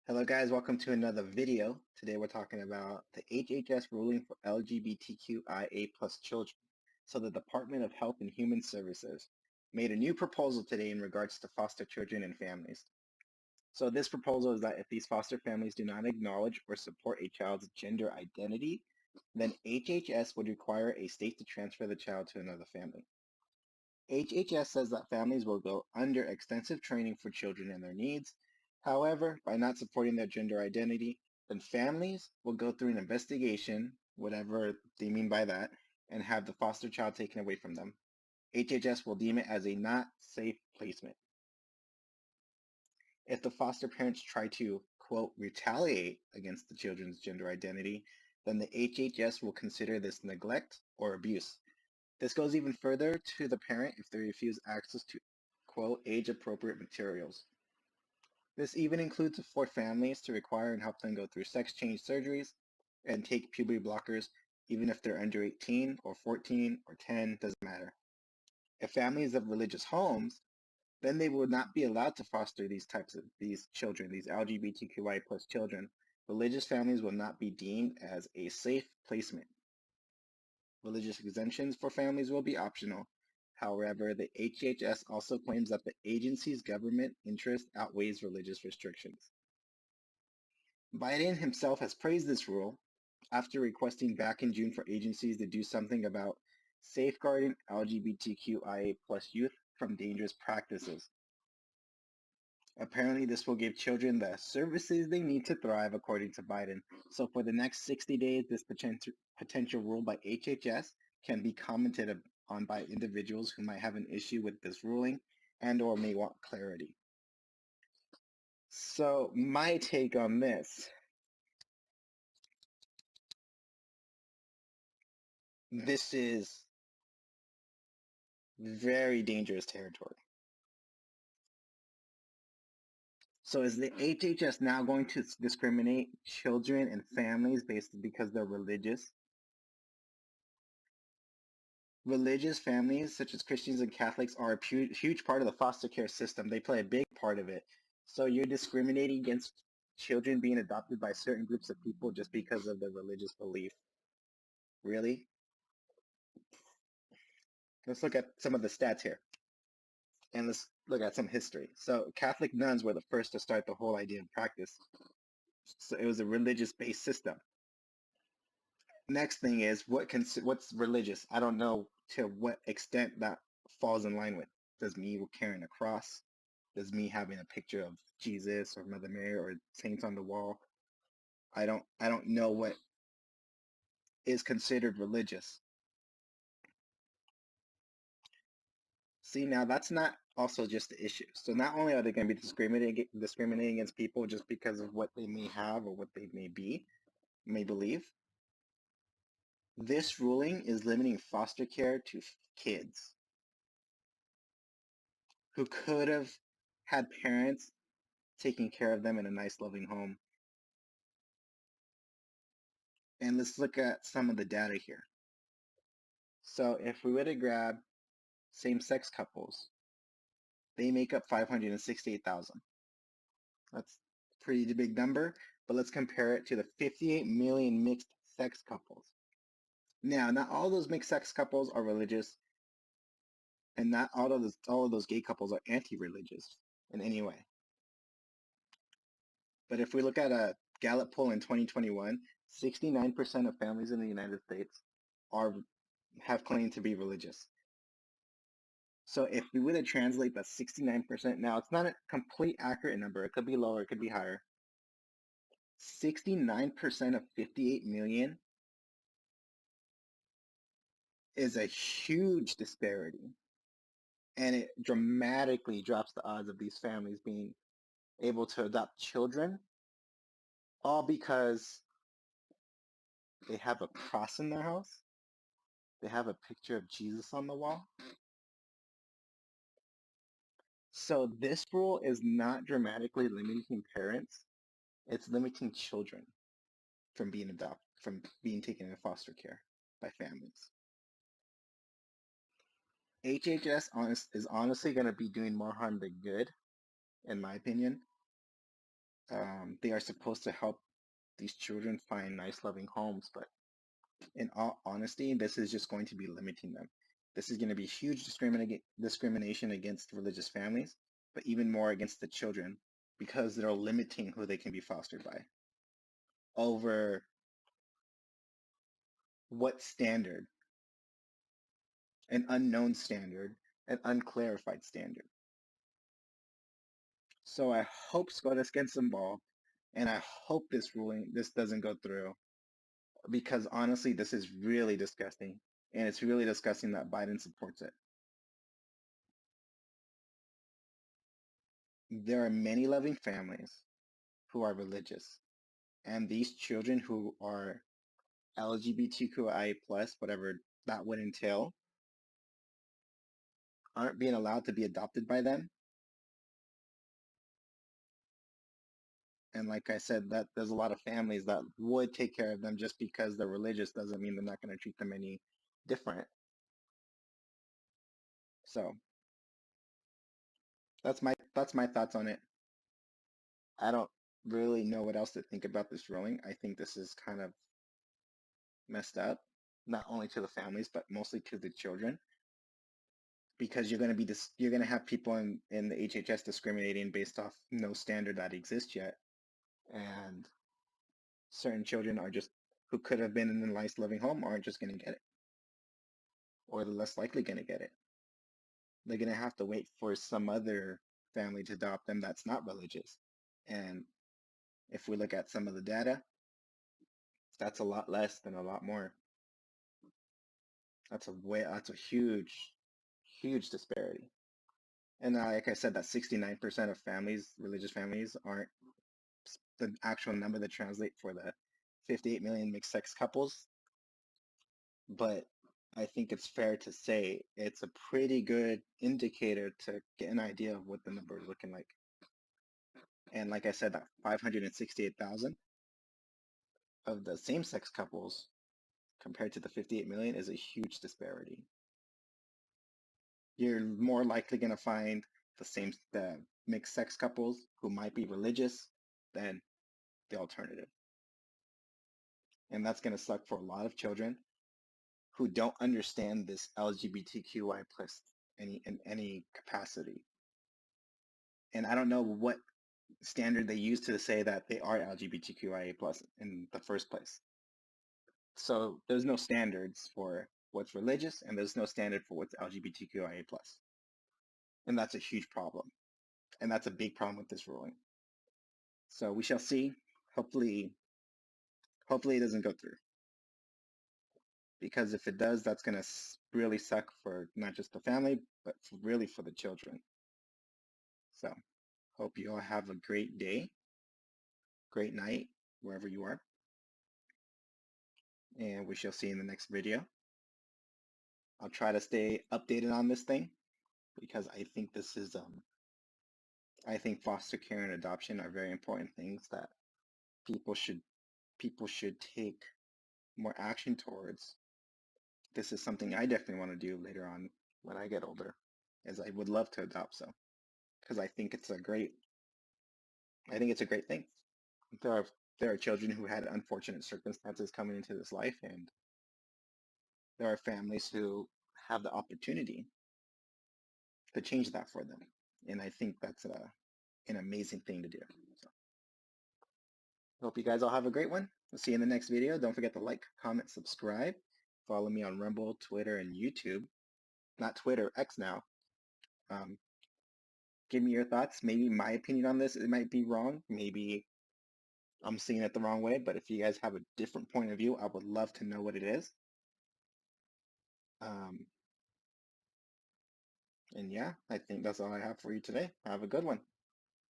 Hello guys, welcome to another video. Today we're talking about the HHS ruling for LGBTQIA plus children. So the Department of Health and Human Services made a new proposal today in regards to foster children and families. So this proposal is that if these foster families do not acknowledge or support a child's gender identity, then HHS would require a state to transfer the child to another family. HHS says that families will go under extensive training for children and their needs. However, by not supporting their gender identity, then families will go through an investigation, whatever they mean by that, and have the foster child taken away from them. HHS will deem it as a not safe placement. If the foster parents try to, quote, retaliate against the children's gender identity, then the HHS will consider this neglect or abuse. This goes even further to the parent if they refuse access to, quote, age-appropriate materials. This even includes for families to require and help them go through sex change surgeries and take puberty blockers, even if they're under 18 or 14 or 10, doesn't matter. If families have religious homes, then they will not be allowed to foster these children, these LGBTQI plus children. Religious families will not be deemed as a safe placement. Religious exemptions for families will be optional. However, the HHS also claims that the agency's government interest outweighs religious restrictions. Biden himself has praised this rule after requesting back in June for agencies to do something about safeguarding LGBTQIA plus youth from dangerous practices. Apparently, this will give children the services they need to thrive, according to Biden. So for the next 60 days, this potential rule by HHS can be commented on by individuals who might have an issue with this ruling and or may want clarity. So my take on this is very dangerous territory. So is the HHS now going to discriminate children and families because they're religious? Religious families, such as Christians and Catholics, are a huge part of the foster care system. They play a big part of it. So you're discriminating against children being adopted by certain groups of people just because of their religious belief. Really? Let's look at some of the stats here. And let's look at some history. So Catholic nuns were the first to start the whole idea of practice. So it was a religious-based system. Next thing is what's religious? I don't know to what extent that falls in line with. Does me carrying a cross? Does me having a picture of Jesus or Mother Mary or saints on the wall? I don't know what is considered religious. See, now that's not also just the issue. So not only are they going to be discriminating against people just because of what they may have or what they may believe, this ruling is limiting foster care to kids who could have had parents taking care of them in a nice, loving home. And let's look at some of the data here. So if we were to grab same-sex couples, they make up 568,000. That's a pretty big number, but let's compare it to the 58 million mixed-sex couples. Now, not all those mixed-sex couples are religious, and not all of those gay couples are anti-religious in any way. But if we look at a Gallup poll in 2021, 69% of families in the United States have claimed to be religious. So if we were to translate that 69%, now it's not a complete accurate number. It could be lower, it could be higher. 69% of 58 million is a huge disparity. And it dramatically drops the odds of these families being able to adopt children, all because they have a cross in their house. They have a picture of Jesus on the wall. So this rule is not dramatically limiting parents. It's limiting children from being taken into foster care by families. HHS is honestly going to be doing more harm than good, in my opinion. They are supposed to help these children find nice, loving homes, but in all honesty, this is just going to be limiting them. This is going to be huge discrimination against religious families, but even more against the children because they're limiting who they can be fostered by over what standard, an unknown standard, an unclarified standard. So I hope SCOTUS gets involved, and I hope this doesn't go through, because honestly, this is really disgusting, and it's really disgusting that Biden supports it. There are many loving families who are religious, and these children who are LGBTQIA plus, whatever that would entail, aren't being allowed to be adopted by them. And like I said, that there's a lot of families that would take care of them just because they're religious doesn't mean they're not going to treat them any different. So that's my thoughts on it. I don't really know what else to think about this ruling. I think this is kind of messed up, not only to the families but mostly to the children, because you're going to have people in the HHS discriminating based off no standard that exists yet, and certain children are just who could have been in a nice living home aren't just going to get it, or they're less likely going to get it. They're going to have to wait for some other family to adopt them that's not religious. And if we look at some of the data, that's a lot less than a lot more. That's a huge disparity. And like I said, that 69% of families, religious families, aren't the actual number that translate for the 58 million mixed sex couples. But I think it's fair to say it's a pretty good indicator to get an idea of what the number is looking like. And like I said, that 568,000 of the same-sex couples compared to the 58 million is a huge disparity. You're more likely going to find the mixed sex couples who might be religious than the alternative. And that's going to suck for a lot of children who don't understand this LGBTQI plus in any capacity. And I don't know what standard they use to say that they are LGBTQIA plus in the first place. So there's no standards for what's religious, and there's no standard for what's LGBTQIA plus. And that's a huge problem. And that's a big problem with this ruling. So we shall see. Hopefully it doesn't go through. Because if it does, that's going to really suck for not just the family, but really for the children. So hope you all have a great day, great night, wherever you are. And we shall see you in the next video. I'll try to stay updated on this thing because I think this is, I think foster care and adoption are very important things that people should take more action towards. This is something I definitely want to do later on when I get older, as I would love to adopt some, because I think it's a great thing. There are children who had unfortunate circumstances coming into this life, and there are families who have the opportunity to change that for them. And I think that's an amazing thing to do. So hope you guys all have a great one. We'll see you in the next video. Don't forget to like, comment, subscribe. Follow me on Rumble, Twitter, and YouTube. Not Twitter, X now. Give me your thoughts. Maybe my opinion on this, it might be wrong. Maybe I'm seeing it the wrong way. But if you guys have a different point of view, I would love to know what it is. And yeah, I think that's all I have for you today. Have a good one.